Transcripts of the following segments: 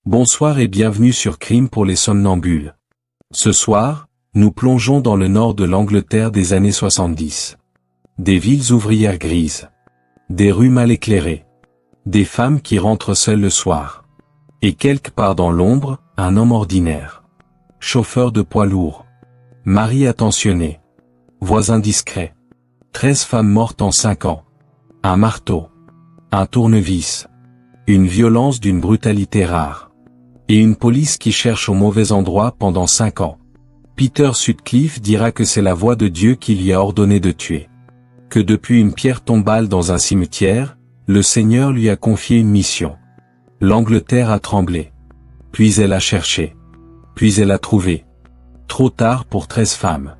Bonsoir et bienvenue sur Crime pour les somnambules. Ce soir, nous plongeons dans le nord de l'Angleterre des années 70. Des villes ouvrières grises. Des rues mal éclairées. Des femmes qui rentrent seules le soir. Et quelque part dans l'ombre, un homme ordinaire. Chauffeur de poids lourd. Mari attentionné. Voisin discret. 13 femmes mortes en 5 ans. Un marteau. Un tournevis. Une violence d'une brutalité rare. Et une police qui cherche au mauvais endroit pendant 5 ans. Peter Sutcliffe dira que c'est la voix de Dieu qui lui a ordonné de tuer. Que depuis une pierre tombale dans un cimetière, le Seigneur lui a confié une mission. L'Angleterre a tremblé. Puis elle a cherché. Puis elle a trouvé. Trop tard pour 13 femmes.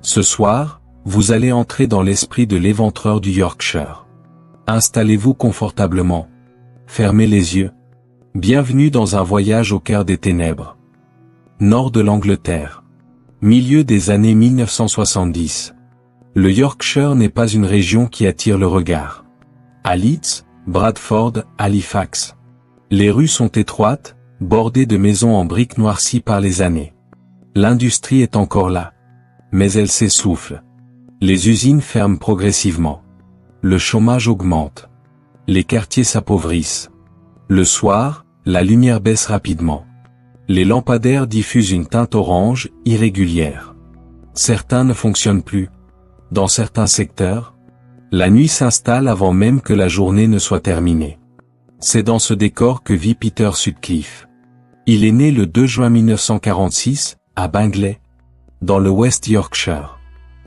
Ce soir, vous allez entrer dans l'esprit de l'éventreur du Yorkshire. Installez-vous confortablement. Fermez les yeux. Bienvenue dans un voyage au cœur des ténèbres. Nord de l'Angleterre. Milieu des années 1970. Le Yorkshire n'est pas une région qui attire le regard. À Leeds, Bradford, Halifax. Les rues sont étroites, bordées de maisons en briques noircies par les années. L'industrie est encore là. Mais elle s'essouffle. Les usines ferment progressivement. Le chômage augmente. Les quartiers s'appauvrissent. Le soir, la lumière baisse rapidement. Les lampadaires diffusent une teinte orange, irrégulière. Certains ne fonctionnent plus. Dans certains secteurs, la nuit s'installe avant même que la journée ne soit terminée. C'est dans ce décor que vit Peter Sutcliffe. Il est né le 2 juin 1946, à Bingley, dans le West Yorkshire.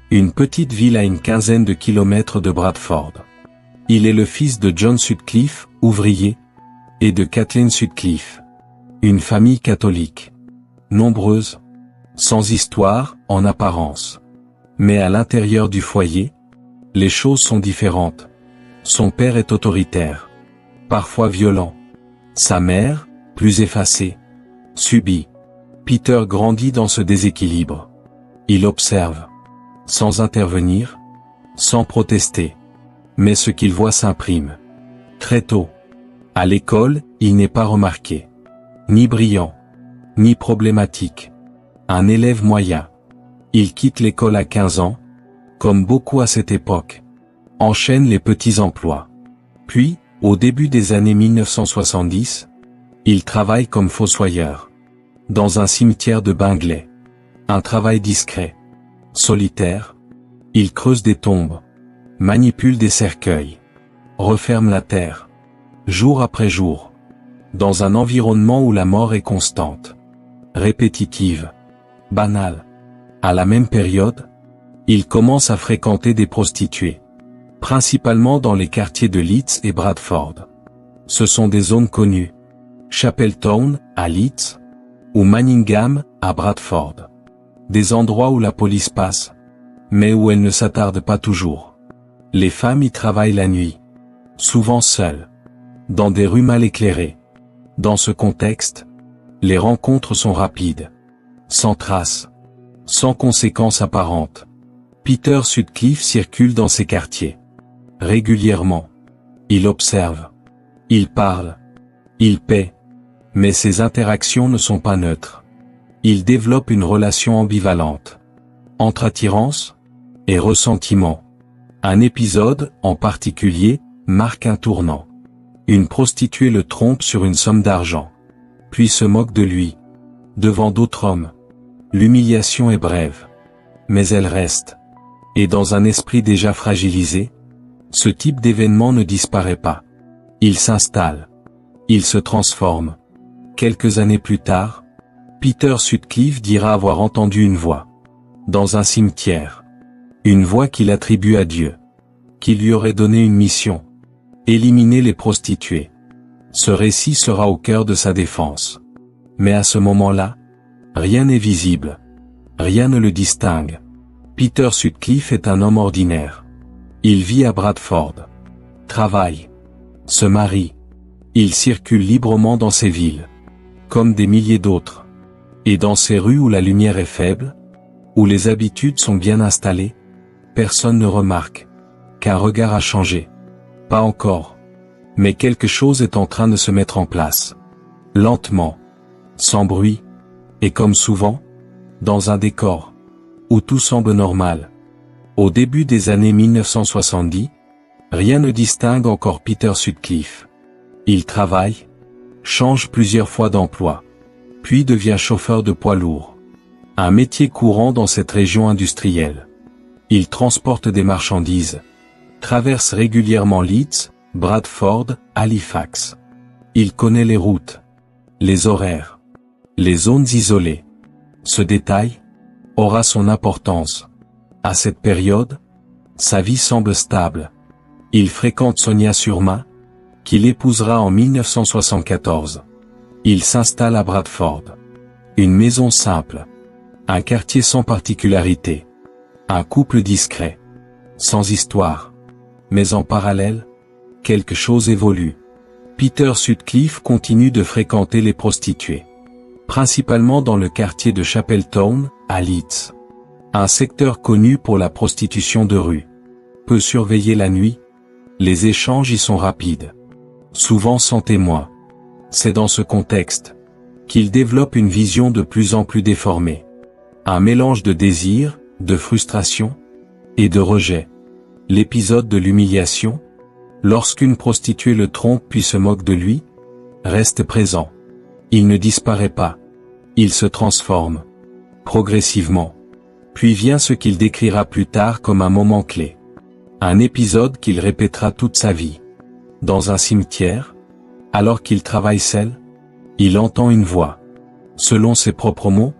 Une petite ville à une quinzaine de kilomètres de Bradford. Il est le fils de John Sutcliffe, ouvrier, et de Kathleen Sutcliffe. Une famille catholique. Nombreuse. Sans histoire, en apparence. Mais à l'intérieur du foyer, les choses sont différentes. Son père est autoritaire. Parfois violent. Sa mère, plus effacée. Subie. Peter grandit dans ce déséquilibre. Il observe. Sans intervenir. Sans protester. Mais ce qu'il voit s'imprime. Très tôt. À l'école, il n'est pas remarqué. Ni brillant. Ni problématique. Un élève moyen. Il quitte l'école à 15 ans. Comme beaucoup à cette époque. Enchaîne les petits emplois. Puis, au début des années 1970, il travaille comme fossoyeur. Dans un cimetière de Bingley. Un travail discret. Solitaire. Il creuse des tombes. Manipule des cercueils. Referme la terre. Jour après jour. Dans un environnement où la mort est constante. Répétitive. Banale. À la même période, il commence à fréquenter des prostituées. Principalement dans les quartiers de Leeds et Bradford. Ce sont des zones connues. Chapeltown, à Leeds, ou Manningham, à Bradford. Des endroits où la police passe, mais où elle ne s'attarde pas toujours. Les femmes y travaillent la nuit. Souvent seules. Dans des rues mal éclairées. Dans ce contexte, les rencontres sont rapides. Sans traces. Sans conséquences apparentes. Peter Sutcliffe circule dans ces quartiers. Régulièrement. Il observe. Il parle. Il paie. Mais ces interactions ne sont pas neutres. Il développe une relation ambivalente. Entre attirance et ressentiment. Un épisode, en particulier, marque un tournant. Une prostituée le trompe sur une somme d'argent. Puis se moque de lui. Devant d'autres hommes. L'humiliation est brève. Mais elle reste. Et dans un esprit déjà fragilisé, ce type d'événement ne disparaît pas. Il s'installe. Il se transforme. Quelques années plus tard, Peter Sutcliffe dira avoir entendu une voix. Dans un cimetière. Une voix qu'il attribue à Dieu. Qui lui aurait donné une mission. Éliminer les prostituées. Ce récit sera au cœur de sa défense. Mais à ce moment-là, rien n'est visible. Rien ne le distingue. Peter Sutcliffe est un homme ordinaire. Il vit à Bradford. Travaille. Se marie. Il circule librement dans ces villes. Comme des milliers d'autres. Et dans ces rues où la lumière est faible, où les habitudes sont bien installées, personne ne remarque qu'un regard a changé. Pas encore. Mais quelque chose est en train de se mettre en place. lentement, sans bruit, et comme souvent, dans un décor où tout semble normal. Au début des années 1970, rien ne distingue encore Peter Sutcliffe. Il travaille, change plusieurs fois d'emploi, puis devient chauffeur de poids lourd. Un métier courant dans cette région industrielle. Il transporte des marchandises, traverse régulièrement Leeds, Bradford, Halifax. Il connaît les routes, les horaires, les zones isolées. Ce détail aura son importance. À cette période, sa vie semble stable. Il fréquente Sonia Surma, qu'il épousera en 1974. Il s'installe à Bradford. Une maison simple. Un quartier sans particularité. Un couple discret. Sans histoire. Mais en parallèle, quelque chose évolue. Peter Sutcliffe continue de fréquenter les prostituées. Principalement dans le quartier de Chapeltown, à Leeds. Un secteur connu pour la prostitution de rue. Peu surveillé la nuit, les échanges y sont rapides. Souvent sans témoin. C'est dans ce contexte qu'il développe une vision de plus en plus déformée. Un mélange de désir, de frustration et de rejet. L'épisode de l'humiliation, lorsqu'une prostituée le trompe puis se moque de lui, reste présent. Il ne disparaît pas. Il se transforme. Progressivement. Puis vient ce qu'il décrira plus tard comme un moment clé. Un épisode qu'il répétera toute sa vie. Dans un cimetière, alors qu'il travaille seul, il entend une voix. Selon ses propres mots,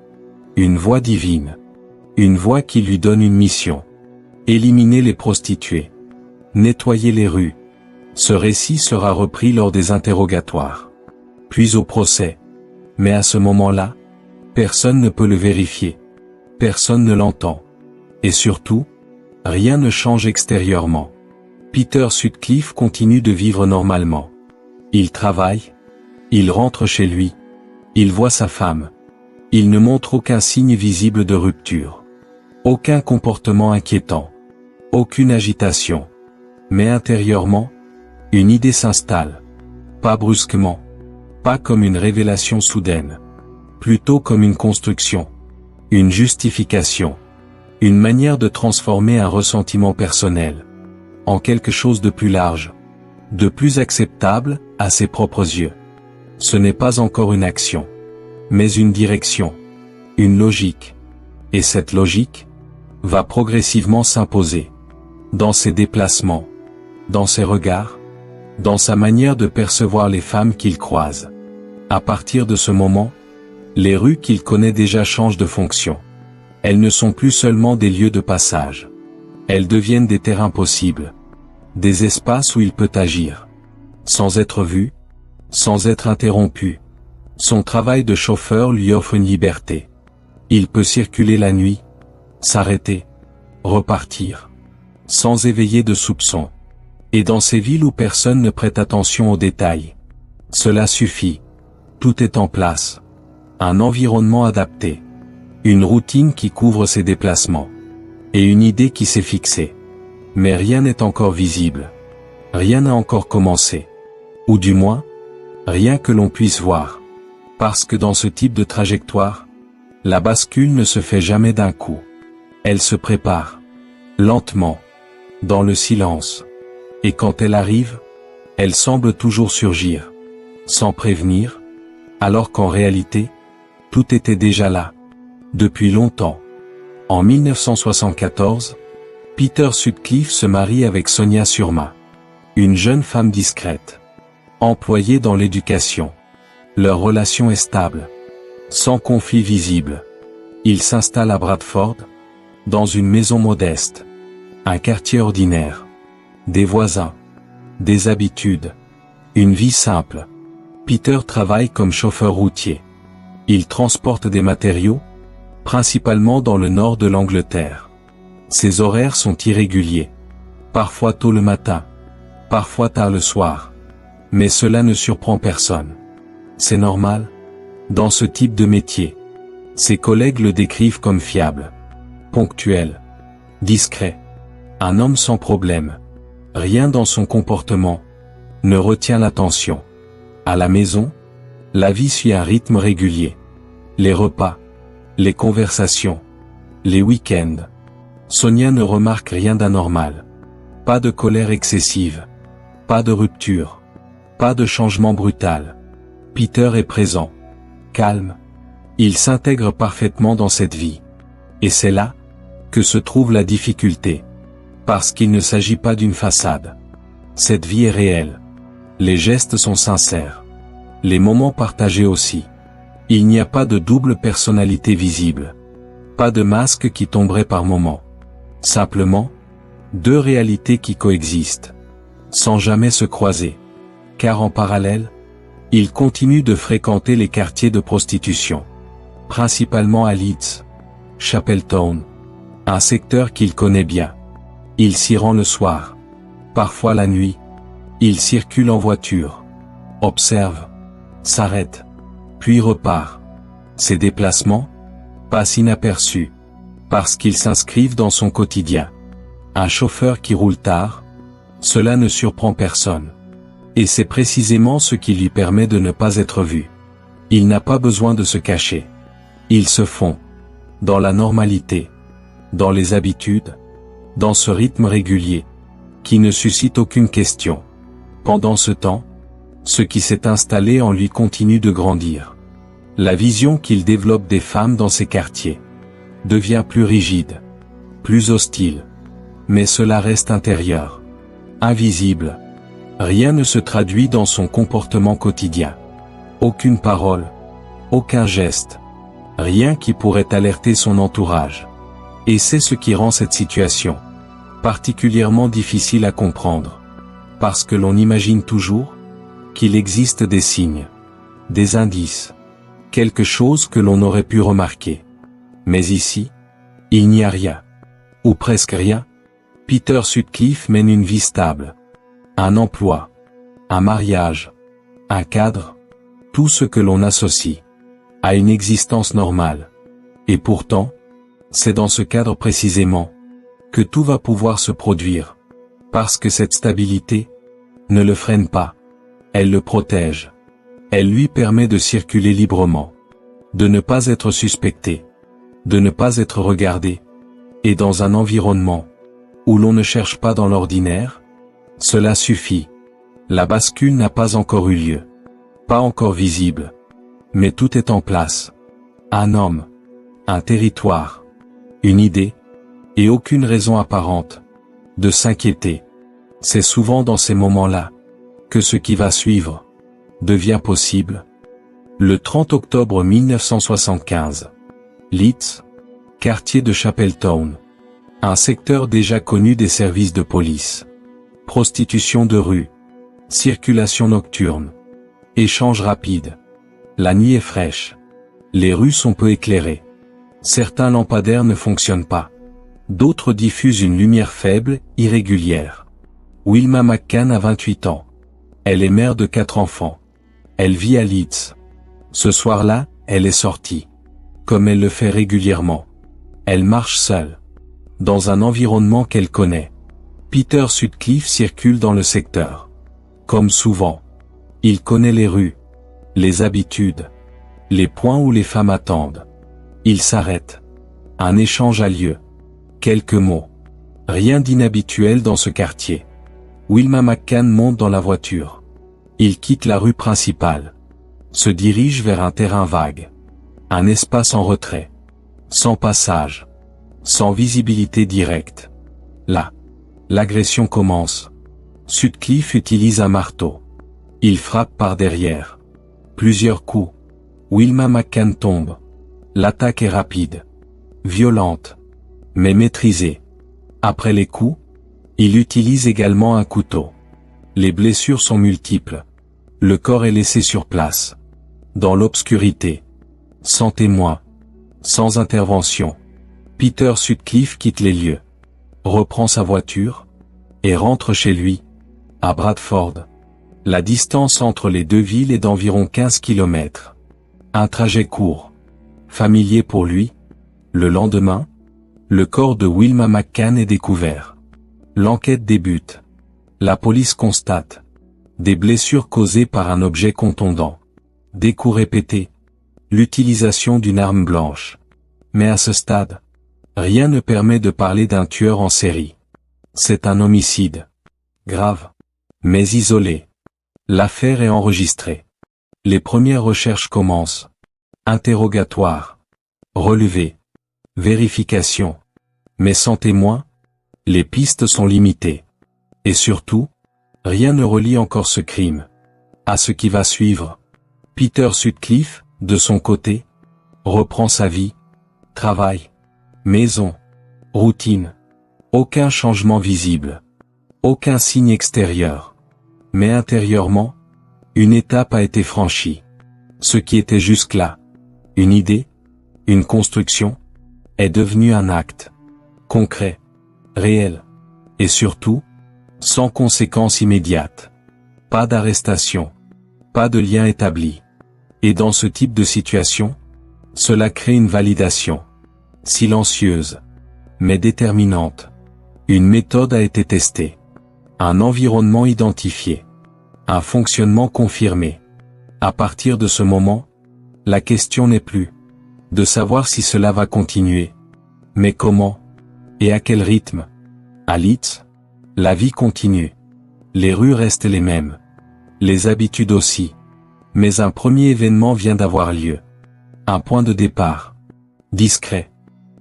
une voix divine. Une voix qui lui donne une mission. Éliminer les prostituées. Nettoyer les rues. Ce récit sera repris lors des interrogatoires. Puis au procès. Mais à ce moment-là, personne ne peut le vérifier. Personne ne l'entend. Et surtout, rien ne change extérieurement. Peter Sutcliffe continue de vivre normalement. Il travaille. Il rentre chez lui. Il voit sa femme. Il ne montre aucun signe visible de rupture. Aucun comportement inquiétant. Aucune agitation. Mais intérieurement, une idée s'installe. Pas brusquement. Pas comme une révélation soudaine. Plutôt comme une construction. Une justification. Une manière de transformer un ressentiment personnel en quelque chose de plus large. De plus acceptable, à ses propres yeux. Ce n'est pas encore une action. Mais une direction. Une logique. Et cette logique va progressivement s'imposer. Dans ses déplacements. Dans ses regards. Dans sa manière de percevoir les femmes qu'il croise. À partir de ce moment, les rues qu'il connaît déjà changent de fonction. Elles ne sont plus seulement des lieux de passage. Elles deviennent des terrains possibles. Des espaces où il peut agir. Sans être vu. Sans être interrompu. Son travail de chauffeur lui offre une liberté. Il peut circuler la nuit. S'arrêter. Repartir. Sans éveiller de soupçons. Et dans ces villes où personne ne prête attention aux détails. Cela suffit. Tout est en place. Un environnement adapté. Une routine qui couvre ses déplacements. Et une idée qui s'est fixée. Mais rien n'est encore visible. Rien n'a encore commencé. Ou du moins, rien que l'on puisse voir. Parce que dans ce type de trajectoire, la bascule ne se fait jamais d'un coup. Elle se prépare. Lentement. Dans le silence. Et quand elle arrive, elle semble toujours surgir. Sans prévenir. Alors qu'en réalité, tout était déjà là. Depuis longtemps. En 1974, Peter Sutcliffe se marie avec Sonia Surma. Une jeune femme discrète. Employée dans l'éducation. Leur relation est stable. Sans conflit visible. Il s'installe à Bradford. Dans une maison modeste. Un quartier ordinaire. Des voisins. Des habitudes. Une vie simple. Peter travaille comme chauffeur routier. Il transporte des matériaux, principalement dans le nord de l'Angleterre. Ses horaires sont irréguliers. Parfois tôt le matin. Parfois tard le soir. Mais cela ne surprend personne. C'est normal. Dans ce type de métier. Ses collègues le décrivent comme fiable. Ponctuel. Discret. Un homme sans problème. Rien dans son comportement ne retient l'attention. À la maison, La vie suit un rythme régulier. Les repas, les conversations, les week-ends. Sonia ne remarque rien d'anormal. Pas de colère excessive. Pas de rupture. Pas de changement brutal. Peter est présent. Calme. Il s'intègre parfaitement dans cette vie. Et c'est là que se trouve la difficulté. Parce qu'il ne s'agit pas d'une façade. Cette vie est réelle. Les gestes sont sincères. Les moments partagés aussi. Il n'y a pas de double personnalité visible. Pas de masque qui tomberait par moments. Simplement, deux réalités qui coexistent. Sans jamais se croiser. Car en parallèle, il continue de fréquenter les quartiers de prostitution. Principalement à Leeds, Chapeltown. Un secteur qu'il connaît bien. Il s'y rend le soir. Parfois la nuit. Il circule en voiture. Observe. S'arrête. Puis repart. Ces déplacements passent inaperçus. Parce qu'ils s'inscrivent dans son quotidien. Un chauffeur qui roule tard, cela ne surprend personne. Et c'est précisément ce qui lui permet de ne pas être vu. Il n'a pas besoin de se cacher. Il se fond. Dans la normalité. Dans les habitudes. Dans ce rythme régulier. Qui ne suscite aucune question. Pendant ce temps, ce qui s'est installé en lui continue de grandir. La vision qu'il développe des femmes dans ces quartiers devient plus rigide. Plus hostile. Mais cela reste intérieur. Invisible. Rien ne se traduit dans son comportement quotidien. Aucune parole. Aucun geste. Rien qui pourrait alerter son entourage. Et c'est ce qui rend cette situation particulièrement difficile à comprendre. Parce que l'on imagine toujours qu'il existe des signes, des indices, quelque chose que l'on aurait pu remarquer. Mais ici, il n'y a rien. Ou presque rien. Peter Sutcliffe mène une vie stable. Un emploi. Un mariage. Un cadre. Tout ce que l'on associe à une existence normale. Et pourtant, c'est dans ce cadre précisément que tout va pouvoir se produire. Parce que cette stabilité ne le freine pas. Elle le protège. Elle lui permet de circuler librement. De ne pas être suspecté. De ne pas être regardé. Et dans un environnement où l'on ne cherche pas dans l'ordinaire, cela suffit. La bascule n'a pas encore eu lieu. Pas encore visible. Mais tout est en place. Un homme. Un territoire. Une idée. Et aucune raison apparente de s'inquiéter. C'est souvent dans ces moments-là que ce qui va suivre devient possible. Le 30 octobre 1975. Leeds, quartier de Chapeltown. Un secteur déjà connu des services de police. Prostitution de rue. Circulation nocturne. Échange rapide. La nuit est fraîche. Les rues sont peu éclairées. Certains lampadaires ne fonctionnent pas. D'autres diffusent une lumière faible, irrégulière. Wilma McCann a 28 ans. Elle est mère de 4 enfants. Elle vit à Leeds. Ce soir-là, elle est sortie. Comme elle le fait régulièrement. Elle marche seule. Dans un environnement qu'elle connaît. Peter Sutcliffe circule dans le secteur. Comme souvent. Il connaît les rues. Les habitudes. Les points où les femmes attendent. Il s'arrête. Un échange a lieu. Quelques mots. Rien d'inhabituel dans ce quartier. Wilma McCann monte dans la voiture. Il quitte la rue principale. Se dirige vers un terrain vague. Un espace en retrait. Sans passage. Sans visibilité directe. Là. L'agression commence. Sutcliffe utilise un marteau. Il frappe par derrière. Plusieurs coups. Wilma McCann tombe. L'attaque est rapide. Violente. Mais maîtrisée. Après les coups, il utilise également un couteau. Les blessures sont multiples. Le corps est laissé sur place. Dans l'obscurité. Sans témoin. Sans intervention. Peter Sutcliffe quitte les lieux. Reprend sa voiture. Et rentre chez lui. À Bradford. La distance entre les deux villes est d'environ 15 km. Un trajet court. Familier pour lui. Le lendemain, le corps de Wilma McCann est découvert. L'enquête débute. La police constate des blessures causées par un objet contondant. des coups répétés, l'utilisation d'une arme blanche. Mais à ce stade, rien ne permet de parler d'un tueur en série. C'est un homicide. Grave. Mais isolé. L'affaire est enregistrée. Les premières recherches commencent. Interrogatoire. Relevé. Vérification. Mais sans témoin, les pistes sont limitées. Et surtout, rien ne relie encore ce crime à ce qui va suivre. Peter Sutcliffe, de son côté, reprend sa vie, travail, maison, routine. Aucun changement visible. Aucun signe extérieur. Mais intérieurement, une étape a été franchie. Ce qui était jusque-là, une idée, une construction, est devenu un acte. Concret, réel, et surtout, sans conséquences immédiates. Pas d'arrestation, pas de lien établi. Et dans ce type de situation, cela crée une validation. Silencieuse, mais déterminante. Une méthode a été testée. Un environnement identifié. Un fonctionnement confirmé. À partir de ce moment, la question n'est plus de savoir si cela va continuer. Mais comment? Et à quel rythme? À Leeds, la vie continue. Les rues restent les mêmes. Les habitudes aussi. Mais un premier événement vient d'avoir lieu. Un point de départ. Discret.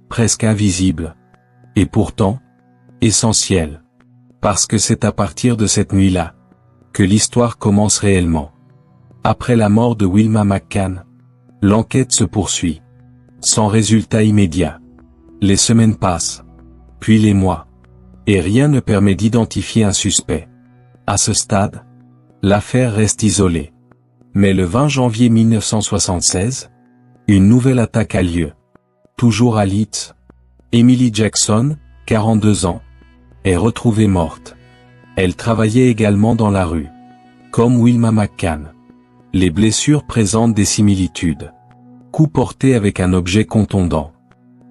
Presque invisible. Et pourtant, essentiel. Parce que c'est à partir de cette nuit-là que l'histoire commence réellement. Après la mort de Wilma McCann, l'enquête se poursuit. Sans résultat immédiat. Les semaines passent. Puis les mois. Et rien ne permet d'identifier un suspect. À ce stade, l'affaire reste isolée. Mais le 20 janvier 1976, une nouvelle attaque a lieu. Toujours à Leeds. Emily Jackson, 42 ans, est retrouvée morte. Elle travaillait également dans la rue. Comme Wilma McCann. Les blessures présentent des similitudes. Coup porté avec un objet contondant.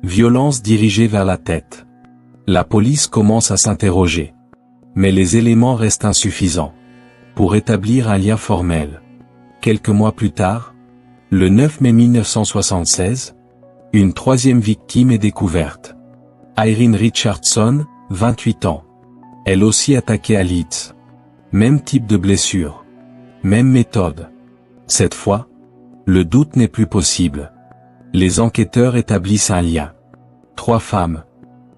Violence dirigée vers la tête. La police commence à s'interroger. Mais les éléments restent insuffisants pour établir un lien formel. Quelques mois plus tard, le 9 mai 1976, une troisième victime est découverte. Irene Richardson, 28 ans. Elle aussi attaquée à Leeds. Même type de blessure. Même méthode. Cette fois, le doute n'est plus possible. Les enquêteurs établissent un lien. 3 femmes.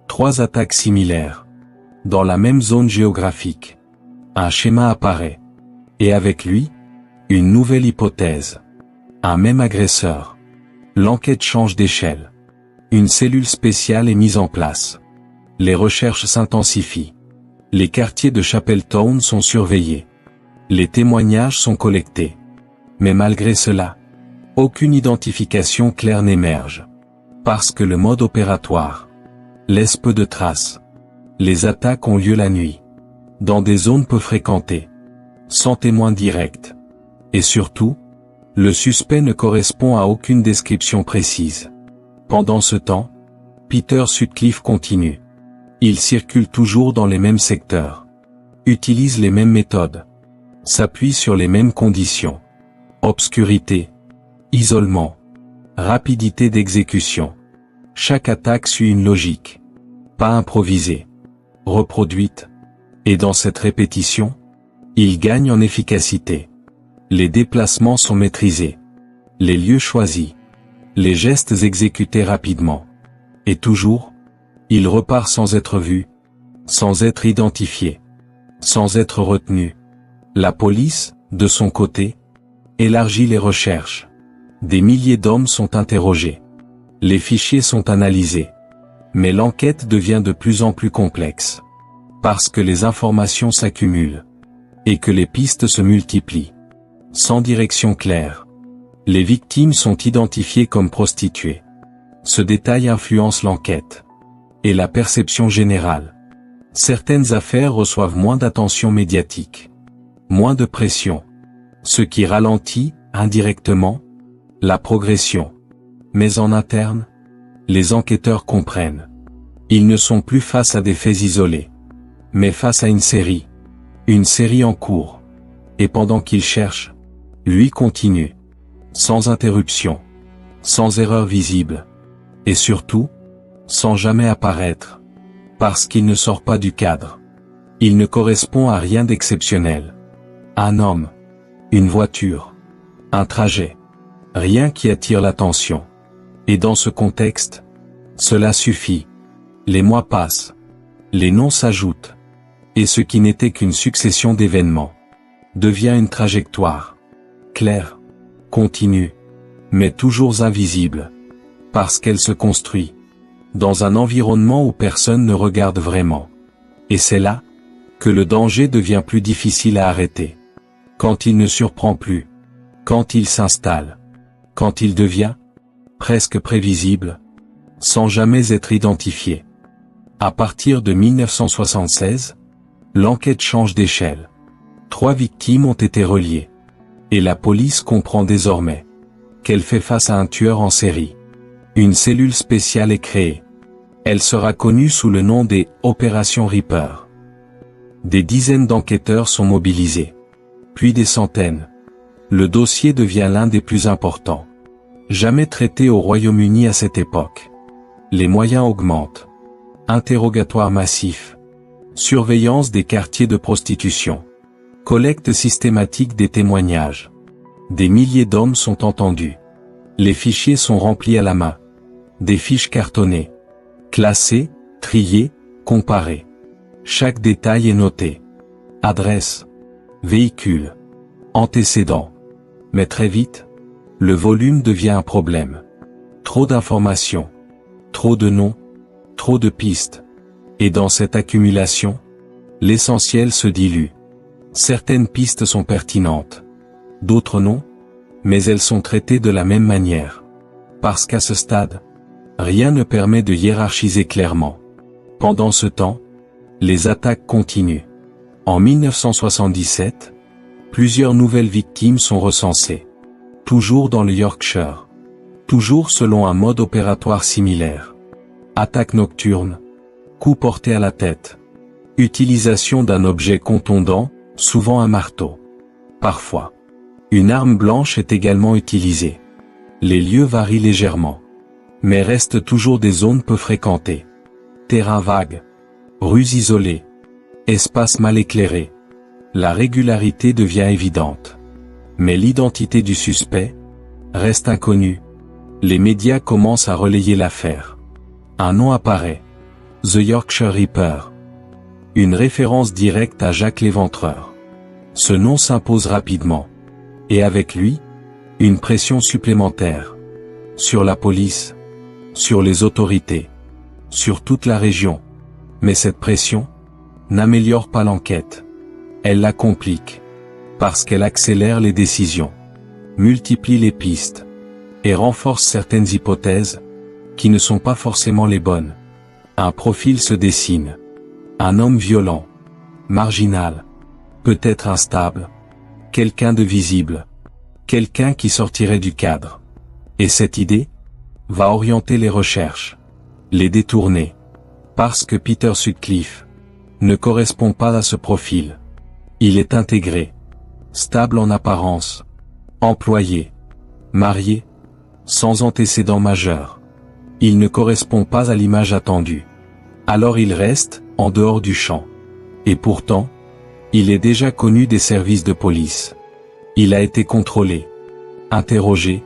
3 attaques similaires. Dans la même zone géographique. Un schéma apparaît. Et avec lui, une nouvelle hypothèse. Un même agresseur. L'enquête change d'échelle. Une cellule spéciale est mise en place. Les recherches s'intensifient. Les quartiers de Chapeltown sont surveillés. Les témoignages sont collectés. Mais malgré cela, aucune identification claire n'émerge. Parce que le mode opératoire laisse peu de traces. Les attaques ont lieu la nuit. Dans des zones peu fréquentées. Sans témoin direct. Et surtout, le suspect ne correspond à aucune description précise. Pendant ce temps, Peter Sutcliffe continue. Il circule toujours dans les mêmes secteurs. Utilise les mêmes méthodes. S'appuie sur les mêmes conditions. Obscurité. Isolement. Rapidité d'exécution. Chaque attaque suit une logique. Pas improvisée. Reproduite. Et dans cette répétition, il gagne en efficacité. Les déplacements sont maîtrisés. Les lieux choisis. Les gestes exécutés rapidement. Et toujours, il repart sans être vu, sans être identifié, sans être retenu. La police, de son côté, élargit les recherches. Des milliers d'hommes sont interrogés. Les fichiers sont analysés. Mais l'enquête devient de plus en plus complexe. Parce que les informations s'accumulent. Et que les pistes se multiplient. Sans direction claire. Les victimes sont identifiées comme prostituées. Ce détail influence l'enquête. Et la perception générale. Certaines affaires reçoivent moins d'attention médiatique. Moins de pression. Ce qui ralentit, indirectement, la progression. Mais en interne, les enquêteurs comprennent. Ils ne sont plus face à des faits isolés. Mais face à une série. Une série en cours. Et pendant qu'ils cherchent, lui continue. sans interruption, sans erreur visible, et surtout, sans jamais apparaître, parce qu'il ne sort pas du cadre. Il ne correspond à rien d'exceptionnel. Un homme, une voiture, un trajet, rien qui attire l'attention. Et dans ce contexte, cela suffit. Les mois passent, les noms s'ajoutent, et ce qui n'était qu'une succession d'événements devient une trajectoire, claire, continue, mais toujours invisible, parce qu'elle se construit dans un environnement où personne ne regarde vraiment. Et c'est là que le danger devient plus difficile à arrêter. Quand il ne surprend plus, quand il s'installe, quand il devient presque prévisible, sans jamais être identifié. À partir de 1976, l'enquête change d'échelle. 3 victimes ont été reliées. Et la police comprend désormais qu'elle fait face à un tueur en série. Une cellule spéciale est créée. Elle sera connue sous le nom des « Opérations Reaper ». Des dizaines d'enquêteurs sont mobilisés. Puis des centaines. Le dossier devient l'un des plus importants jamais traité au Royaume-Uni à cette époque. Les moyens augmentent. Interrogatoires massifs. Surveillance des quartiers de prostitution. Collecte systématique des témoignages. Des milliers d'hommes sont entendus. Les fichiers sont remplis à la main. Des fiches cartonnées. Classées, triées, comparées. Chaque détail est noté. Adresse. Véhicule. Antécédents. Mais très vite, le volume devient un problème. Trop d'informations. Trop de noms. Trop de pistes. Et dans cette accumulation, l'essentiel se dilue. Certaines pistes sont pertinentes. D'autres non. Mais elles sont traitées de la même manière. Parce qu'à ce stade, rien ne permet de hiérarchiser clairement. Pendant ce temps, les attaques continuent. En 1977, plusieurs nouvelles victimes sont recensées. Toujours dans le Yorkshire. Toujours selon un mode opératoire similaire. Attaque nocturne. Coup porté à la tête. Utilisation d'un objet contondant, souvent un marteau. Parfois, une arme blanche est également utilisée. Les lieux varient légèrement, mais restent toujours des zones peu fréquentées. Terrain vague. Rues isolées. Espaces mal éclairés. La régularité devient évidente. Mais l'identité du suspect reste inconnue. Les médias commencent à relayer l'affaire. Un nom apparaît. The Yorkshire Reaper. Une référence directe à Jacques l'Éventreur. Ce nom s'impose rapidement. Et avec lui, une pression supplémentaire. Sur la police. Sur les autorités. Sur toute la région. Mais cette pression n'améliore pas l'enquête. Elle la complique. Parce qu'elle accélère les décisions, multiplie les pistes, et renforce certaines hypothèses, qui ne sont pas forcément les bonnes. Un profil se dessine. Un homme violent, marginal, peut-être instable, quelqu'un de visible, quelqu'un qui sortirait du cadre. Et cette idée va orienter les recherches, les détourner, parce que Peter Sutcliffe ne correspond pas à ce profil. Il est intégré. Stable en apparence, employé, marié, sans antécédents majeurs. Il ne correspond pas à l'image attendue. Alors il reste en dehors du champ. Et pourtant, il est déjà connu des services de police. Il a été contrôlé, interrogé,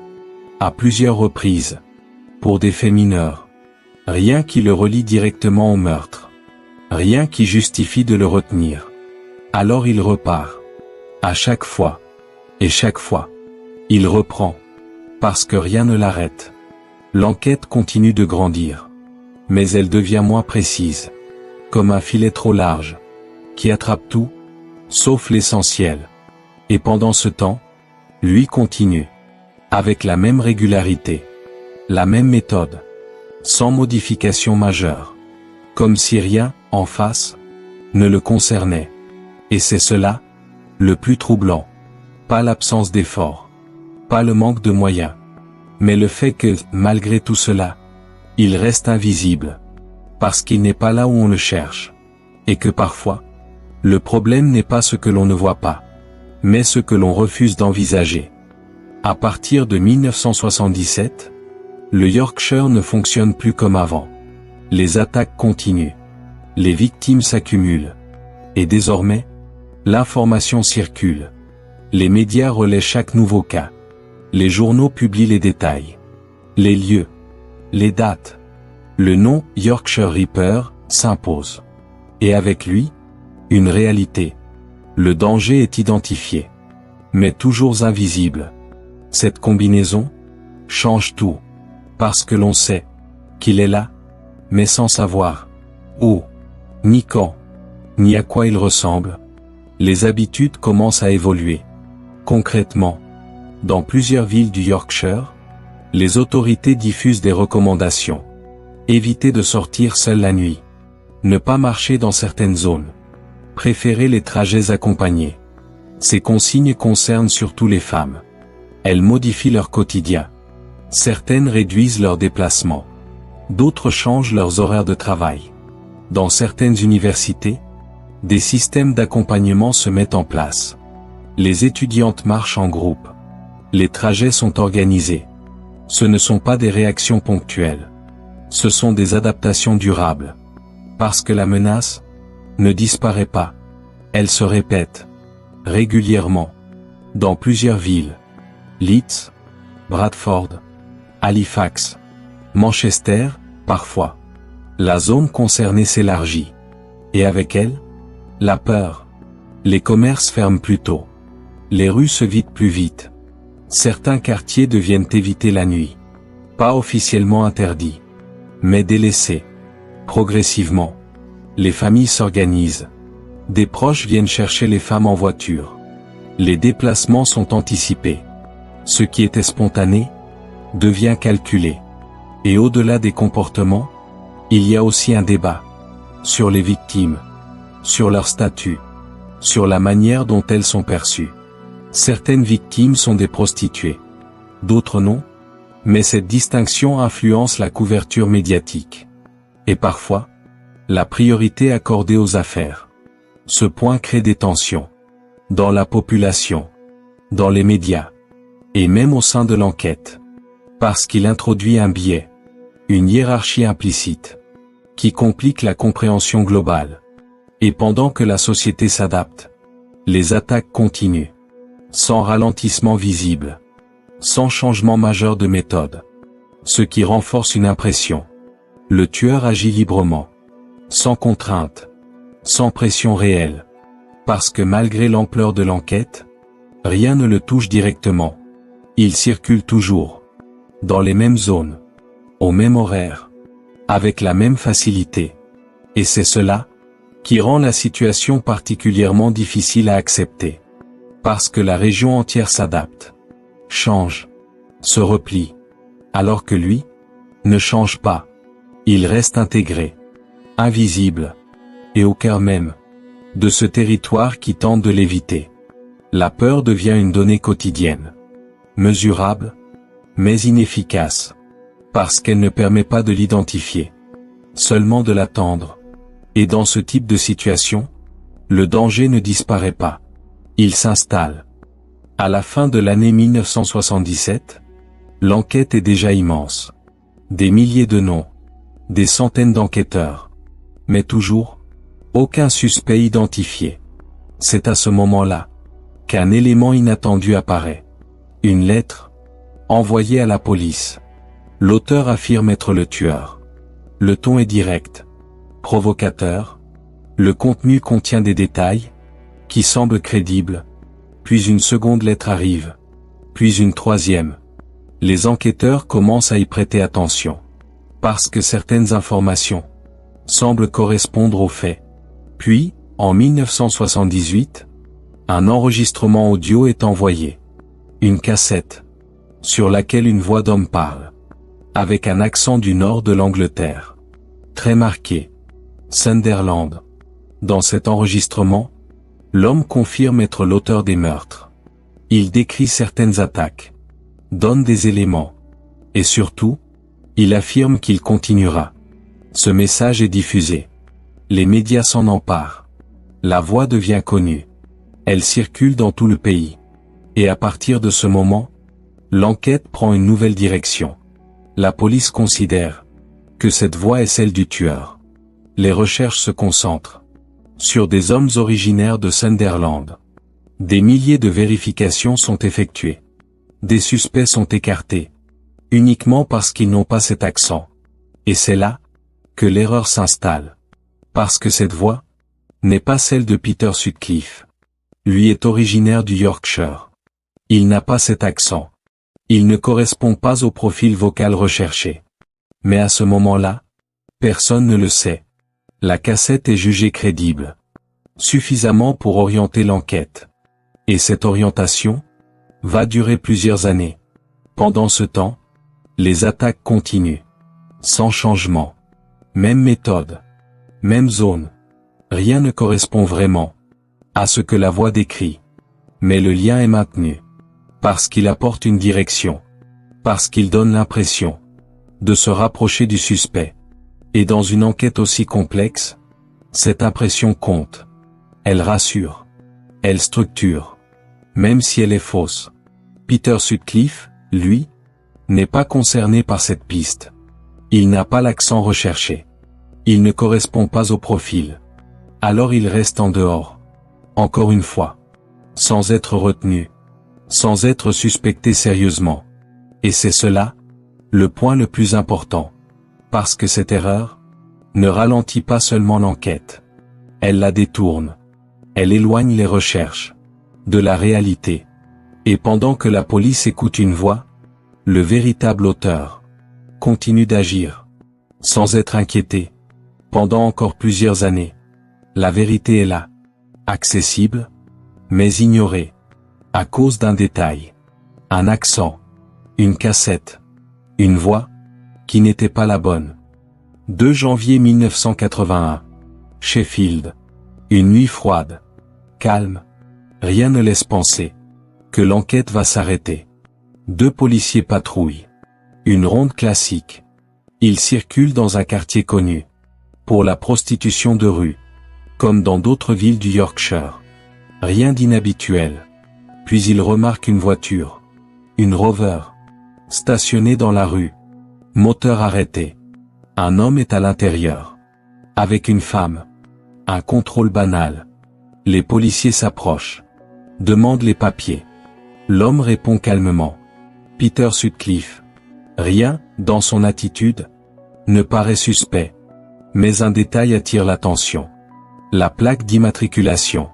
à plusieurs reprises, pour des faits mineurs. Rien qui le relie directement au meurtre. Rien qui justifie de le retenir. Alors il repart. À chaque fois. Et chaque fois. Il reprend. Parce que rien ne l'arrête. L'enquête continue de grandir. Mais elle devient moins précise. Comme un filet trop large. Qui attrape tout, sauf l'essentiel. Et pendant ce temps, lui continue. Avec la même régularité. La même méthode. Sans modification majeure. Comme si rien, en face, ne le concernait. Et c'est cela, le plus troublant. Pas l'absence d'effort. Pas le manque de moyens. Mais le fait que, malgré tout cela, il reste invisible. Parce qu'il n'est pas là où on le cherche. Et que parfois, le problème n'est pas ce que l'on ne voit pas, mais ce que l'on refuse d'envisager. À partir de 1977, le Yorkshire ne fonctionne plus comme avant. Les attaques continuent. Les victimes s'accumulent. Et désormais, l'information circule. Les médias relaient chaque nouveau cas. Les journaux publient les détails. Les lieux. Les dates. Le nom Yorkshire Ripper s'impose. Et avec lui, une réalité. Le danger est identifié. Mais toujours invisible. Cette combinaison change tout. Parce que l'on sait qu'il est là, mais sans savoir où, ni quand, ni à quoi il ressemble. Les habitudes commencent à évoluer. Concrètement, dans plusieurs villes du Yorkshire, les autorités diffusent des recommandations. Éviter de sortir seul la nuit. Ne pas marcher dans certaines zones. Préférer les trajets accompagnés. Ces consignes concernent surtout les femmes. Elles modifient leur quotidien. Certaines réduisent leurs déplacements. D'autres changent leurs horaires de travail. Dans certaines universités, des systèmes d'accompagnement se mettent en place. Les étudiantes marchent en groupe. Les trajets sont organisés. Ce ne sont pas des réactions ponctuelles. Ce sont des adaptations durables. Parce que la menace ne disparaît pas. Elle se répète régulièrement. Dans plusieurs villes. Leeds, Bradford, Halifax, Manchester, parfois. La zone concernée s'élargit. Et avec elle, la peur. Les commerces ferment plus tôt. Les rues se vident plus vite. Certains quartiers deviennent évités la nuit. Pas officiellement interdits, mais délaissés. Progressivement, les familles s'organisent. Des proches viennent chercher les femmes en voiture. Les déplacements sont anticipés. Ce qui était spontané devient calculé. Et au-delà des comportements, il y a aussi un débat sur les victimes, sur leur statut, sur la manière dont elles sont perçues. Certaines victimes sont des prostituées, d'autres non, mais cette distinction influence la couverture médiatique. Et parfois, la priorité accordée aux affaires. Ce point crée des tensions. Dans la population, dans les médias, et même au sein de l'enquête. Parce qu'il introduit un biais, une hiérarchie implicite, qui complique la compréhension globale. Et pendant que la société s'adapte, les attaques continuent. Sans ralentissement visible. Sans changement majeur de méthode. Ce qui renforce une impression. Le tueur agit librement. Sans contrainte. Sans pression réelle. Parce que malgré l'ampleur de l'enquête, rien ne le touche directement. Il circule toujours. Dans les mêmes zones. Au même horaire. Avec la même facilité. Et c'est cela qui rend la situation particulièrement difficile à accepter. Parce que la région entière s'adapte. Change. Se replie. Alors que lui ne change pas. Il reste intégré. Invisible. Et au cœur même de ce territoire qui tente de l'éviter. La peur devient une donnée quotidienne. Mesurable, mais inefficace. Parce qu'elle ne permet pas de l'identifier. Seulement de l'attendre. Et dans ce type de situation, le danger ne disparaît pas. Il s'installe. À la fin de l'année 1977, l'enquête est déjà immense. Des milliers de noms. Des centaines d'enquêteurs. Mais toujours, aucun suspect identifié. C'est à ce moment-là qu'un élément inattendu apparaît. Une lettre, envoyée à la police. L'auteur affirme être le tueur. Le ton est direct, provocateur. Le contenu contient des détails qui semblent crédibles. Puis une seconde lettre arrive. Puis une troisième. Les enquêteurs commencent à y prêter attention. Parce que certaines informations semblent correspondre aux faits. Puis, en 1978, un enregistrement audio est envoyé. Une cassette, sur laquelle une voix d'homme parle. Avec un accent du nord de l'Angleterre. Très marqué. Sunderland. Dans cet enregistrement, l'homme confirme être l'auteur des meurtres. Il décrit certaines attaques. Donne des éléments. Et surtout, il affirme qu'il continuera. Ce message est diffusé. Les médias s'en emparent. La voix devient connue. Elle circule dans tout le pays. Et à partir de ce moment, L'enquête prend une nouvelle direction. La police considère que cette voix est celle du tueur. Les recherches se concentrent sur des hommes originaires de Sunderland. Des milliers de vérifications sont effectuées. Des suspects sont écartés, uniquement parce qu'ils n'ont pas cet accent. Et c'est là que l'erreur s'installe. Parce que cette voix n'est pas celle de Peter Sutcliffe. Lui est originaire du Yorkshire. Il n'a pas cet accent. Il ne correspond pas au profil vocal recherché. Mais à ce moment-là, personne ne le sait. La cassette est jugée crédible. Suffisamment pour orienter l'enquête. Et cette orientation va durer plusieurs années. Pendant ce temps, les attaques continuent. Sans changement. Même méthode. Même zone. Rien ne correspond vraiment à ce que la voix décrit. Mais le lien est maintenu. Parce qu'il apporte une direction. Parce qu'il donne l'impression de se rapprocher du suspect. Et dans une enquête aussi complexe, cette impression compte. Elle rassure. Elle structure. Même si elle est fausse. Peter Sutcliffe, lui, n'est pas concerné par cette piste. Il n'a pas l'accent recherché. Il ne correspond pas au profil. Alors il reste en dehors. Encore une fois. Sans être retenu. Sans être suspecté sérieusement. Et c'est cela, le point le plus important. Parce que cette erreur ne ralentit pas seulement l'enquête. Elle la détourne. Elle éloigne les recherches de la réalité. Et pendant que la police écoute une voix, le véritable auteur continue d'agir, sans être inquiété. Pendant encore plusieurs années, la vérité est là, accessible, mais ignorée, à cause d'un détail, un accent, une cassette, une voix, qui n'était pas la bonne. 2 janvier 1981. Sheffield. Une nuit froide. Calme. Rien ne laisse penser que l'enquête va s'arrêter. 2 policiers patrouillent. Une ronde classique. Ils circulent dans un quartier connu pour la prostitution de rue, comme dans d'autres villes du Yorkshire. Rien d'inhabituel. Puis ils remarquent une voiture. Une Rover. Stationnée dans la rue. Moteur arrêté. Un homme est à l'intérieur. Avec une femme. Un contrôle banal. Les policiers s'approchent. Demandent les papiers. L'homme répond calmement. Peter Sutcliffe. Rien, dans son attitude, ne paraît suspect. Mais un détail attire l'attention. La plaque d'immatriculation.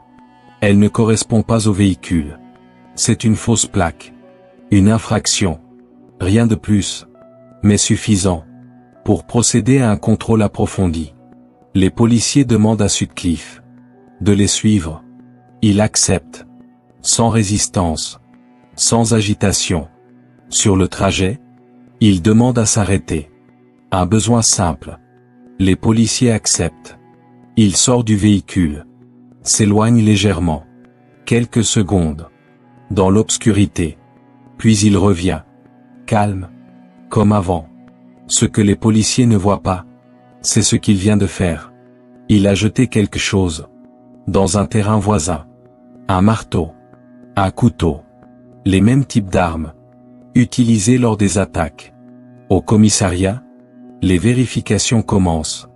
Elle ne correspond pas au véhicule. C'est une fausse plaque. Une infraction. Rien de plus. Mais suffisant pour procéder à un contrôle approfondi. Les policiers demandent à Sutcliffe de les suivre. Il accepte. Sans résistance. Sans agitation. Sur le trajet, il demande à s'arrêter. Un besoin simple. Les policiers acceptent. Il sort du véhicule. S'éloigne légèrement. Quelques secondes. Dans l'obscurité. Puis il revient. Calme. Comme avant. Ce que les policiers ne voient pas, c'est ce qu'il vient de faire. Il a jeté quelque chose dans un terrain voisin. Un marteau. Un couteau. Les mêmes types d'armes utilisées lors des attaques. Au commissariat, les vérifications commencent.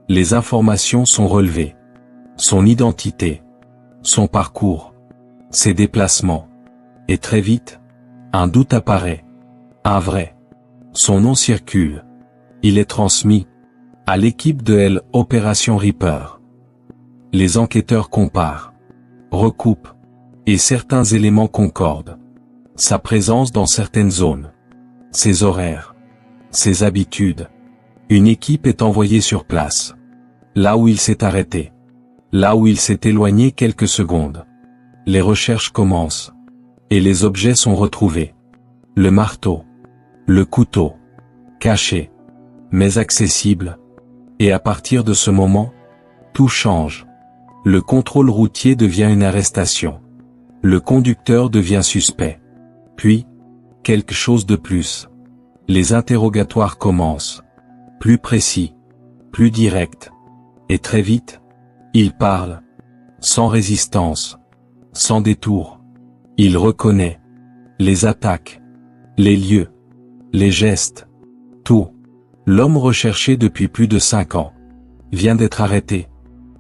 Les informations sont relevées. Son identité. Son parcours. Ses déplacements. Et très vite, un doute apparaît. Un vrai. Son nom circule. Il est transmis à l'équipe de L Opération Reaper. Les enquêteurs comparent, recoupent, et certains éléments concordent. Sa présence dans certaines zones. Ses horaires. Ses habitudes. Une équipe est envoyée sur place. Là où il s'est arrêté. Là où il s'est éloigné quelques secondes. Les recherches commencent. Et les objets sont retrouvés. Le marteau. Le couteau. Caché. Mais accessible. Et à partir de ce moment, tout change. Le contrôle routier devient une arrestation. Le conducteur devient suspect. Puis, quelque chose de plus. Les interrogatoires commencent. Plus précis. Plus directs. Et très vite, il parle. Sans résistance. Sans détour. Il reconnaît les attaques. les lieux, les gestes, tout. L'homme recherché depuis plus de 5 ans vient d'être arrêté.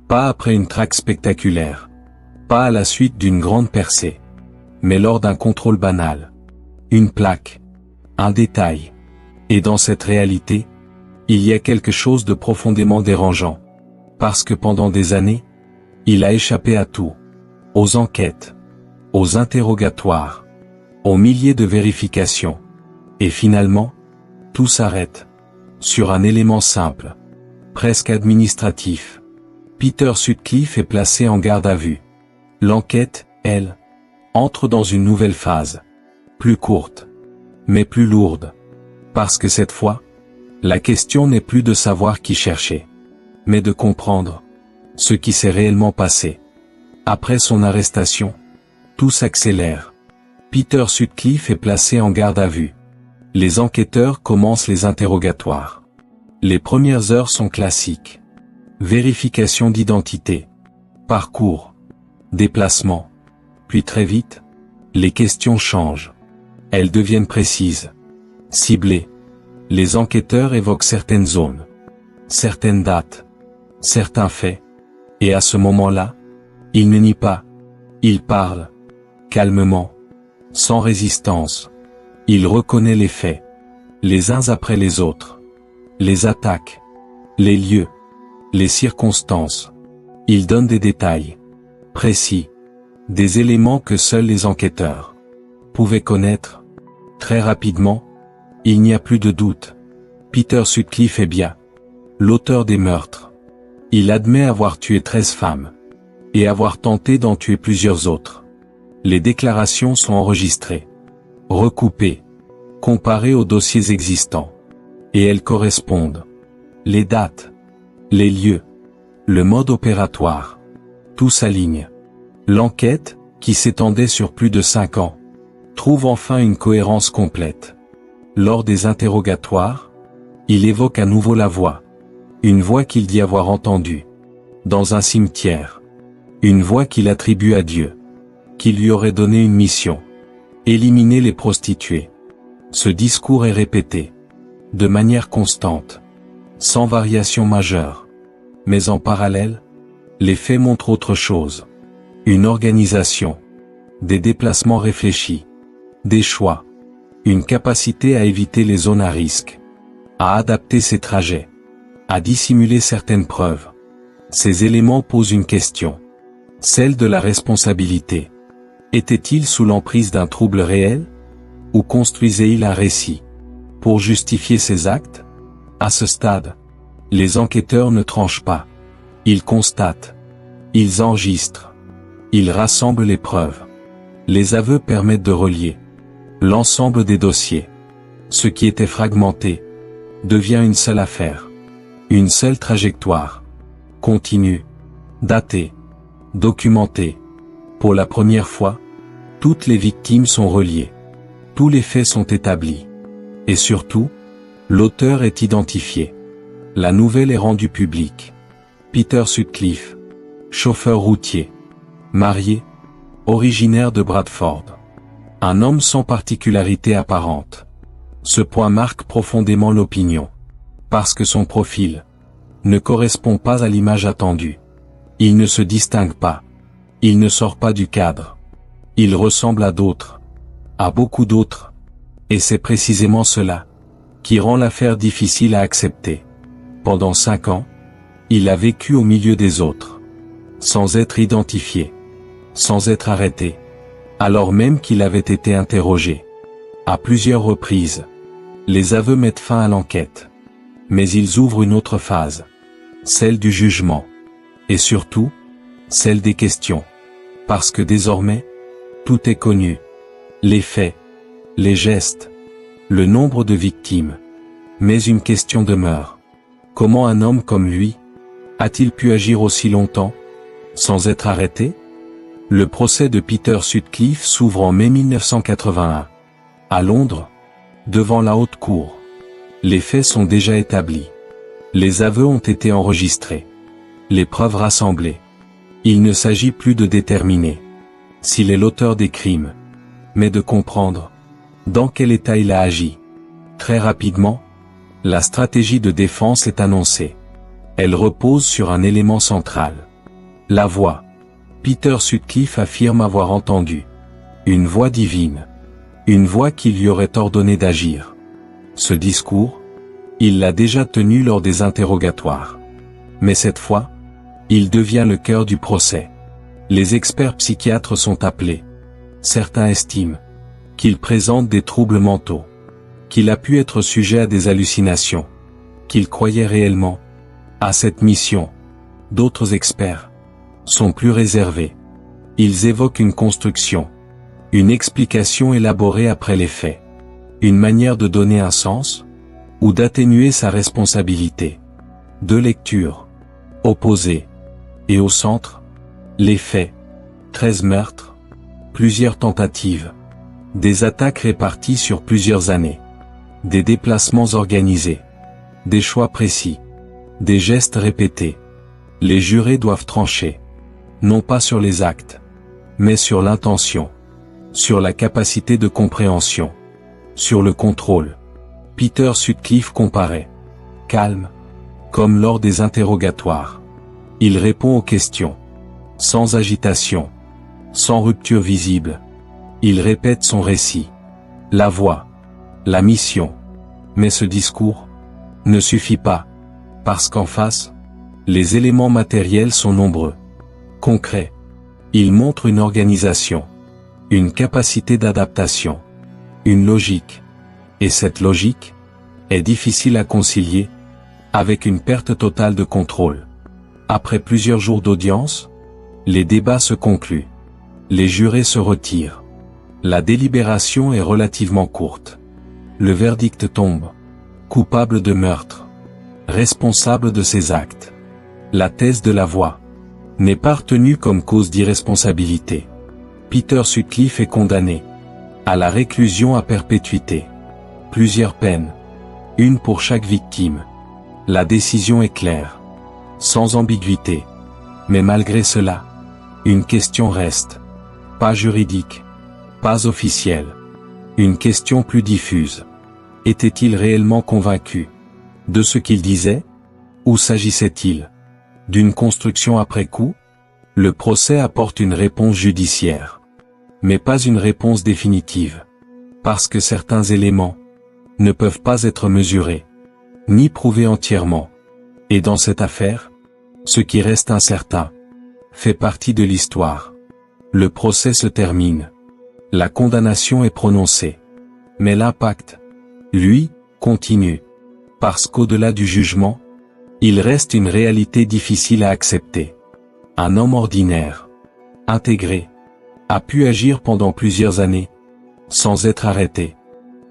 Pas après une traque spectaculaire. Pas à la suite d'une grande percée. Mais lors d'un contrôle banal. Une plaque. Un détail. Et dans cette réalité, il y a quelque chose de profondément dérangeant. Parce que pendant des années, il a échappé à tout. Aux enquêtes. Aux interrogatoires. Aux milliers de vérifications. Et finalement, tout s'arrête. Sur un élément simple. Presque administratif. Peter Sutcliffe est placé en garde à vue. L'enquête, elle, entre dans une nouvelle phase. Plus courte. Mais plus lourde. Parce que cette fois, la question n'est plus de savoir qui chercher. Mais de comprendre ce qui s'est réellement passé. Après son arrestation, tout s'accélère. Peter Sutcliffe est placé en garde à vue. Les enquêteurs commencent les interrogatoires. Les premières heures sont classiques. Vérification d'identité. Parcours. Déplacement. Puis très vite, les questions changent. Elles deviennent précises. Ciblées. Les enquêteurs évoquent certaines zones. Certaines dates. Certains faits. Et à ce moment-là, ils ne nient pas. Ils parlent. Calmement. Sans résistance. Il reconnaît les faits. Les uns après les autres. Les attaques. Les lieux. Les circonstances. Il donne des détails. Précis. Des éléments que seuls les enquêteurs pouvaient connaître. Très rapidement, il n'y a plus de doute. Peter Sutcliffe est bien l'auteur des meurtres. Il admet avoir tué 13 femmes. Et avoir tenté d'en tuer plusieurs autres. Les déclarations sont enregistrées. Recoupées, comparées aux dossiers existants. Et elles correspondent. Les dates, les lieux, le mode opératoire. Tout s'aligne. L'enquête, qui s'étendait sur plus de 5 ans, trouve enfin une cohérence complète. Lors des interrogatoires, il évoque à nouveau la voix. Une voix qu'il dit avoir entendue. Dans un cimetière. Une voix qu'il attribue à Dieu. Qui lui aurait donné une mission. Éliminer les prostituées. Ce discours est répété. De manière constante. Sans variation majeure. Mais en parallèle, les faits montrent autre chose. Une organisation. Des déplacements réfléchis. Des choix. Une capacité à éviter les zones à risque. À adapter ses trajets. À dissimuler certaines preuves. Ces éléments posent une question. Celle de la responsabilité. Était-il sous l'emprise d'un trouble réel? Ou construisait-il un récit? Pour justifier ses actes? À ce stade, les enquêteurs ne tranchent pas. Ils constatent. Ils enregistrent. Ils rassemblent les preuves. Les aveux permettent de relier l'ensemble des dossiers. Ce qui était fragmenté devient une seule affaire. Une seule trajectoire. Continue. Datée. Documentée. Pour la première fois, toutes les victimes sont reliées. Tous les faits sont établis. Et surtout, l'auteur est identifié. La nouvelle est rendue publique. Peter Sutcliffe, chauffeur routier, marié, originaire de Bradford. Un homme sans particularité apparente. Ce point marque profondément l'opinion. Parce que son profil ne correspond pas à l'image attendue. Il ne se distingue pas. Il ne sort pas du cadre. Il ressemble à d'autres. À beaucoup d'autres. Et c'est précisément cela qui rend l'affaire difficile à accepter. Pendant 5 ans, il a vécu au milieu des autres. Sans être identifié. Sans être arrêté. Alors même qu'il avait été interrogé. À plusieurs reprises. Les aveux mettent fin à l'enquête. Mais ils ouvrent une autre phase. Celle du jugement. Et surtout, celle des questions. Parce que désormais, tout est connu. Les faits, les gestes, le nombre de victimes. Mais une question demeure. Comment un homme comme lui a-t-il pu agir aussi longtemps, sans être arrêté? Le procès de Peter Sutcliffe s'ouvre en mai 1981. À Londres, devant la haute cour. Les faits sont déjà établis. Les aveux ont été enregistrés. Les preuves rassemblées. Il ne s'agit plus de déterminer s'il est l'auteur des crimes, mais de comprendre Dans quel état il a agi? Très rapidement, la stratégie de défense est annoncée. Elle repose sur un élément central. La voix. Peter Sutcliffe affirme avoir entendu une voix divine. Une voix qui lui aurait ordonné d'agir. Ce discours, il l'a déjà tenu lors des interrogatoires. Mais cette fois, il devient le cœur du procès. Les experts psychiatres sont appelés. Certains estiment qu'il présente des troubles mentaux, qu'il a pu être sujet à des hallucinations, qu'il croyait réellement à cette mission. D'autres experts sont plus réservés. Ils évoquent une construction, une explication élaborée après les faits, une manière de donner un sens, ou d'atténuer sa responsabilité. Deux lectures opposées. Et au centre, les faits. 13 meurtres, plusieurs tentatives, des attaques réparties sur plusieurs années, des déplacements organisés, des choix précis, des gestes répétés. Les jurés doivent trancher, non pas sur les actes, mais sur l'intention, sur la capacité de compréhension, sur le contrôle. Peter Sutcliffe comparaît. Calme, comme lors des interrogatoires. Il répond aux questions, sans agitation, sans rupture visible. Il répète son récit. La voix, la mission. Mais ce discours ne suffit pas, parce qu'en face, les éléments matériels sont nombreux. Concrets. Il montre une organisation, une capacité d'adaptation, une logique. Et cette logique est difficile à concilier avec une perte totale de contrôle. Après plusieurs jours d'audience, les débats se concluent. Les jurés se retirent. La délibération est relativement courte. Le verdict tombe. Coupable de meurtre. Responsable de ses actes. La thèse de la voix n'est pas retenue comme cause d'irresponsabilité. Peter Sutcliffe est condamné à la réclusion à perpétuité. Plusieurs peines. Une pour chaque victime. La décision est claire. Sans ambiguïté. Mais malgré cela, une question reste. Pas juridique. Pas officielle. Une question plus diffuse. Était-il réellement convaincu de ce qu'il disait? Ou s'agissait-il d'une construction après coup? Le procès apporte une réponse judiciaire. Mais pas une réponse définitive. Parce que certains éléments ne peuvent pas être mesurés, ni prouvés entièrement. Et dans cette affaire, ce qui reste incertain fait partie de l'histoire. Le procès se termine. La condamnation est prononcée. Mais l'impact, lui, continue. Parce qu'au-delà du jugement, il reste une réalité difficile à accepter. Un homme ordinaire, intégré, a pu agir pendant plusieurs années, sans être arrêté.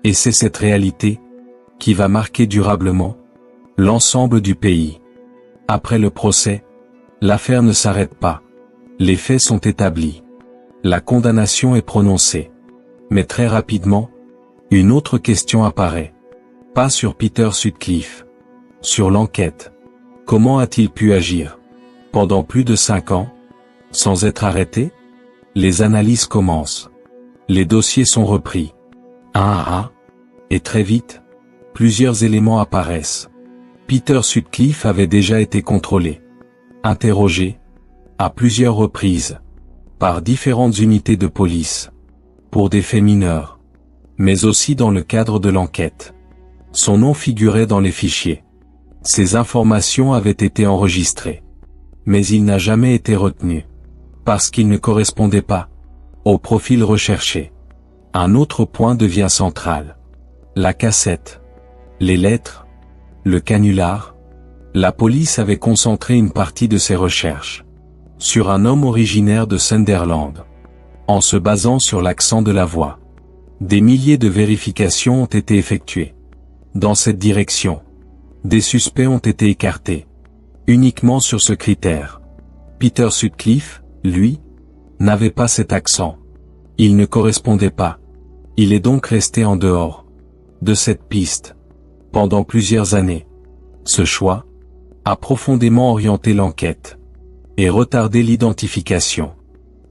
Et c'est cette réalité qui va marquer durablement l'ensemble du pays. Après le procès, l'affaire ne s'arrête pas. Les faits sont établis. La condamnation est prononcée. Mais très rapidement, une autre question apparaît. Pas sur Peter Sutcliffe. Sur l'enquête. Comment a-t-il pu agir pendant plus de 5 ans, sans être arrêté? Les analyses commencent. Les dossiers sont repris. Un à un. Et très vite, plusieurs éléments apparaissent. Peter Sutcliffe avait déjà été contrôlé, interrogé, à plusieurs reprises, par différentes unités de police, pour des faits mineurs, mais aussi dans le cadre de l'enquête. Son nom figurait dans les fichiers. Ces informations avaient été enregistrées. Mais il n'a jamais été retenu, parce qu'il ne correspondait pas au profil recherché. Un autre point devient central. La cassette, les lettres, le canular. La police avait concentré une partie de ses recherches sur un homme originaire de Sunderland, en se basant sur l'accent de la voix. Des milliers de vérifications ont été effectuées dans cette direction. Des suspects ont été écartés uniquement sur ce critère. Peter Sutcliffe, lui, n'avait pas cet accent. Il ne correspondait pas. Il est donc resté en dehors de cette piste pendant plusieurs années. Ce choix a profondément orienté l'enquête et retardé l'identification.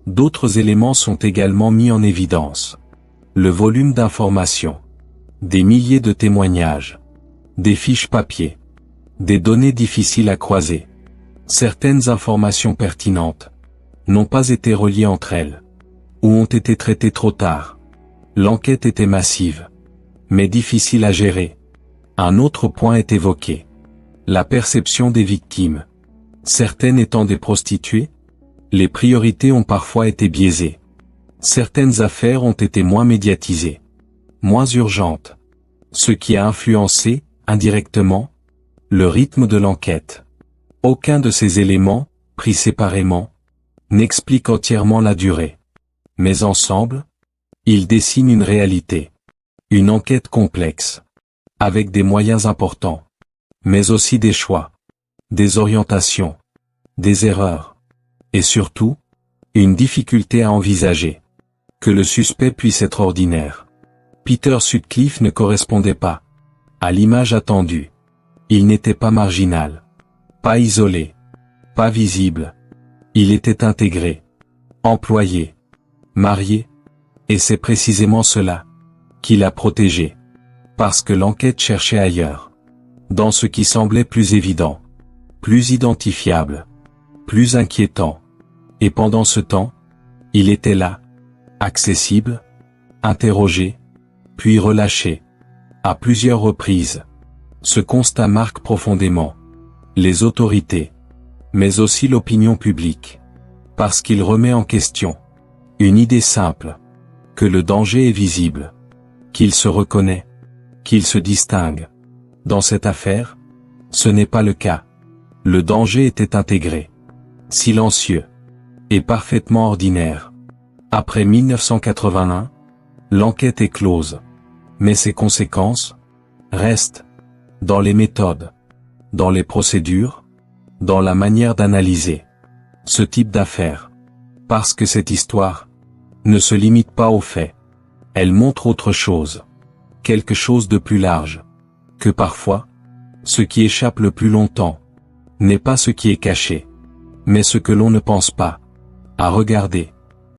D'autres éléments sont également mis en évidence. Le volume d'informations. Des milliers de témoignages. Des fiches papier. Des données difficiles à croiser. Certaines informations pertinentes n'ont pas été reliées entre elles, ou ont été traitées trop tard. L'enquête était massive, mais difficile à gérer. Un autre point est évoqué. La perception des victimes. Certaines étant des prostituées, les priorités ont parfois été biaisées. Certaines affaires ont été moins médiatisées, moins urgentes, ce qui a influencé, indirectement, le rythme de l'enquête. Aucun de ces éléments, pris séparément, n'explique entièrement la durée. Mais ensemble, ils dessinent une réalité. Une enquête complexe, avec des moyens importants, mais aussi des choix, des orientations, des erreurs, et surtout, une difficulté à envisager. Que le suspect puisse être ordinaire. Peter Sutcliffe ne correspondait pas à l'image attendue. Il n'était pas marginal, pas isolé, pas visible. Il était intégré, employé, marié, et c'est précisément cela qui l'a protégé. Parce que l'enquête cherchait ailleurs, dans ce qui semblait plus évident, plus identifiable, plus inquiétant. Et pendant ce temps, il était là, accessible, interrogé, puis relâché, à plusieurs reprises. Ce constat marque profondément les autorités, mais aussi l'opinion publique, parce qu'il remet en question une idée simple, que le danger est visible, qu'il se reconnaît, qu'il se distingue. Dans cette affaire, ce n'est pas le cas. Le danger était intégré, silencieux, et parfaitement ordinaire. Après 1981, l'enquête est close, mais ses conséquences restent dans les méthodes, dans les procédures, dans la manière d'analyser ce type d'affaires. Parce que cette histoire ne se limite pas aux faits. Elle montre autre chose, quelque chose de plus large, que parfois, ce qui échappe le plus longtemps n'est pas ce qui est caché, mais ce que l'on ne pense pas à regarder.